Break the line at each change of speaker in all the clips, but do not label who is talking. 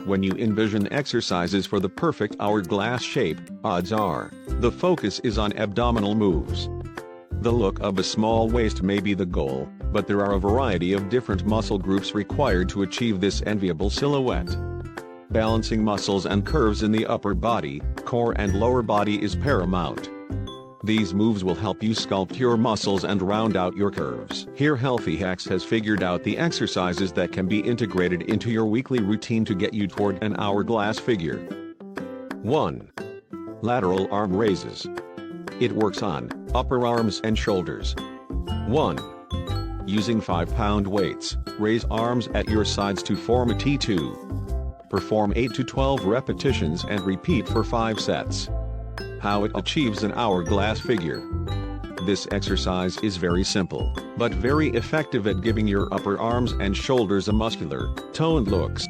When you envision exercises for the perfect hourglass shape, odds are, the focus is on abdominal moves. The look of a small waist may be the goal, but there are a variety of different muscle groups required to achieve this enviable silhouette. Balancing muscles and curves in the upper body, core and lower body is paramount. These moves will help you sculpt your muscles and round out your curves. Here Healthy Hacks has figured out the exercises that can be integrated into your weekly routine to get you toward an hourglass figure. 1. Lateral arm raises. It works on upper arms and shoulders. 1. Using 5-pound weights, raise arms at your sides to form a T2. Perform 8 to 12 repetitions and repeat for 5 sets. How it achieves an hourglass figure. This exercise is very simple, but very effective at giving your upper arms and shoulders a muscular, toned looks.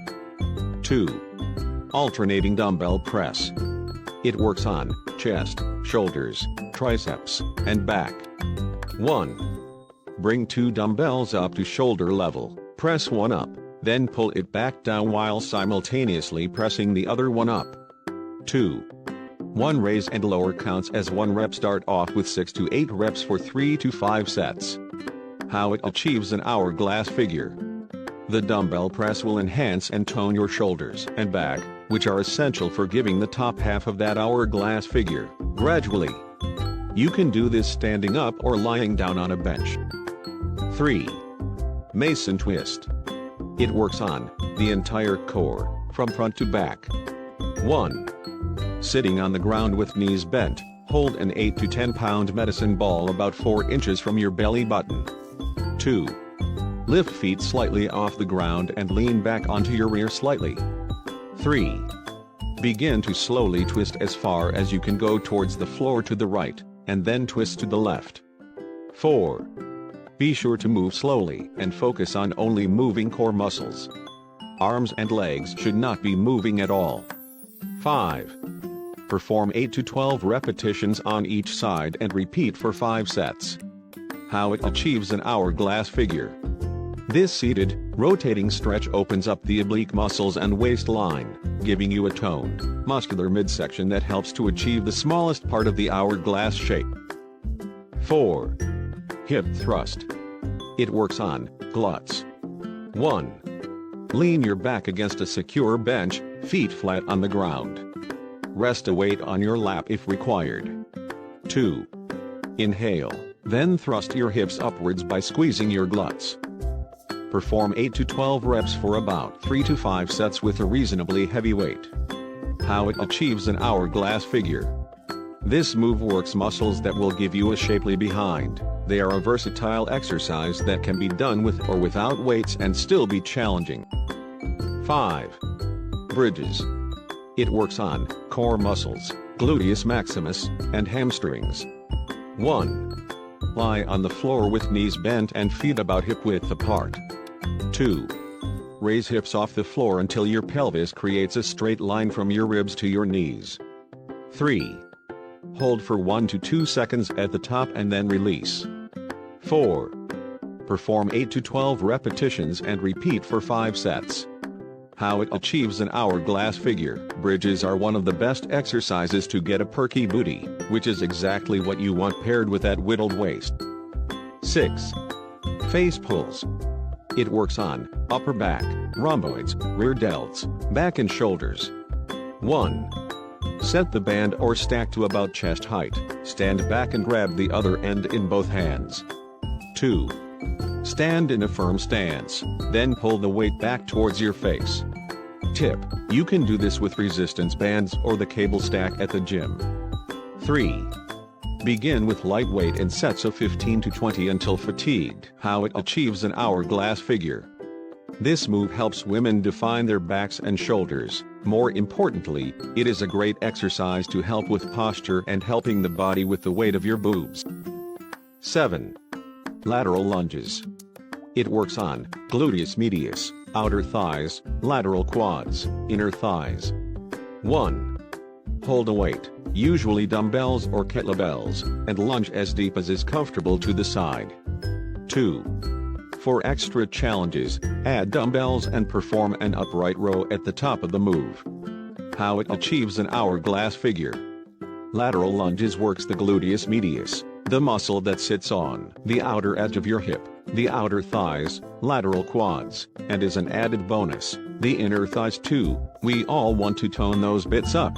2. Alternating dumbbell press. It works on chest, shoulders, triceps, and back. 1. Bring 2 dumbbells up to shoulder level, press one up, then pull it back down while simultaneously pressing the other one up. 2. 1 raise and lower counts as 1 rep. Start off with 6 to 8 reps for 3 to 5 sets. How it achieves an hourglass figure. The dumbbell press will enhance and tone your shoulders and back, which are essential for giving the top half of that hourglass figure, gradually. You can do this standing up or lying down on a bench. 3. Mason twist. It works on the entire core, from front to back. 1. Sitting on the ground with knees bent, hold an 8 to 10-pound medicine ball about 4 inches from your belly button. 2. Lift feet slightly off the ground and lean back onto your rear slightly. 3. Begin to slowly twist as far as you can go towards the floor to the right, and then twist to the left. 4. Be sure to move slowly and focus on only moving core muscles. Arms and legs should not be moving at all. 5. Perform 8 to 12 repetitions on each side and repeat for 5 sets. How it achieves an hourglass figure. This seated, rotating stretch opens up the oblique muscles and waistline, giving you a toned, muscular midsection that helps to achieve the smallest part of the hourglass shape. 4. Hip thrust. It works on gluts. 1. Lean your back against a secure bench, feet flat on the ground. Rest a weight on your lap if required. 2. Inhale, then thrust your hips upwards by squeezing your gluts. Perform 8 to 12 reps for about 3 to 5 sets with a reasonably heavy weight. How it achieves an hourglass figure. This move works muscles that will give you a shapely behind. They are a versatile exercise that can be done with or without weights and still be challenging. 5. Bridges. It works on core muscles, gluteus maximus, and hamstrings. 1. Lie on the floor with knees bent and feet about hip width apart. 2. Raise hips off the floor until your pelvis creates a straight line from your ribs to your knees. 3. Hold for 1 to 2 seconds at the top and then release. 4. Perform 8 to 12 repetitions and repeat for 5 sets. How it achieves an hourglass figure. Bridges are one of the best exercises to get a perky booty, which is exactly what you want paired with that whittled waist. 6. Face pulls. It works on upper back, rhomboids, rear delts, back and shoulders. 1. Set the band or stack to about chest height, stand back and grab the other end in both hands. 2. Stand in a firm stance, then pull the weight back towards your face. Tip: you can do this with resistance bands or the cable stack at the gym. 3. Begin with light weight in sets of 15 to 20 until fatigued. How it achieves an hourglass figure. This move helps women define their backs and shoulders. More importantly, it is a great exercise to help with posture and helping the body with the weight of your boobs. 7. Lateral lunges. It works on gluteus medius, outer thighs, lateral quads, inner thighs. 1. Hold a weight, usually dumbbells or kettlebells, and lunge as deep as is comfortable to the side. 2. For extra challenges, add dumbbells and perform an upright row at the top of the move. How it achieves an hourglass figure. Lateral lunges works the gluteus medius, the muscle that sits on the outer edge of your hip, the outer thighs, lateral quads, and is an added bonus, the inner thighs too. We all want to tone those bits up.